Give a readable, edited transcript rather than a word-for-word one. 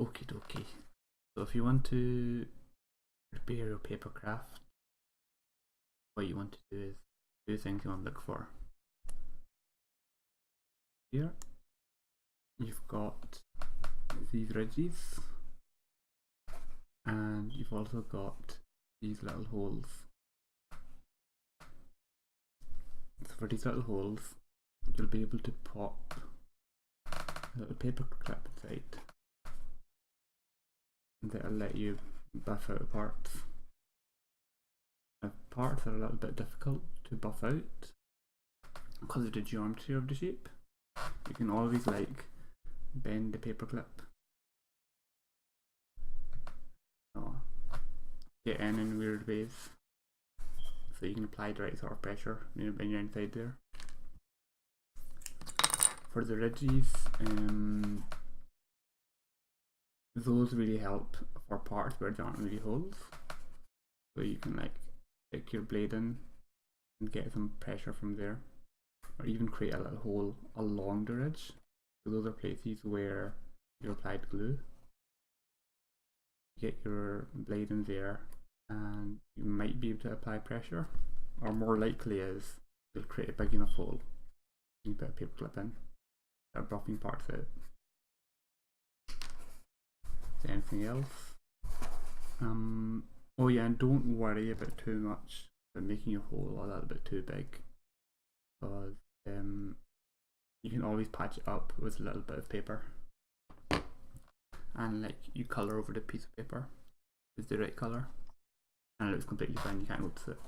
Okie dokie. So if you want to repair your Papercraft, what you want to do is two things you want to look for. Here you've got these ridges, and you've also got these little holes. So for these little holes, you'll be able to pop a little paper clip inside that'll let you buff out parts. Now, parts are a little bit difficult to buff out because of the geometry of the shape. You can always like bend the paper clip or get in weird ways, so you can apply the right sort of pressure when you're inside there. For the ridges, those really help for parts where there aren't really holes, so you can like stick your blade in and get some pressure from there, or even create a little hole along the ridge. So those are places where you applied glue. Get your blade in there and you might be able to apply pressure, or more likely is you'll create a big enough hole. You put a paper clip in, start buffing parts out. Is there anything else? Oh yeah, and don't worry about too much about making your hole a little bit too big, because you can always patch it up with a little bit of paper, and like you colour over the piece of paper with the right colour and it looks completely fine, you can't notice it.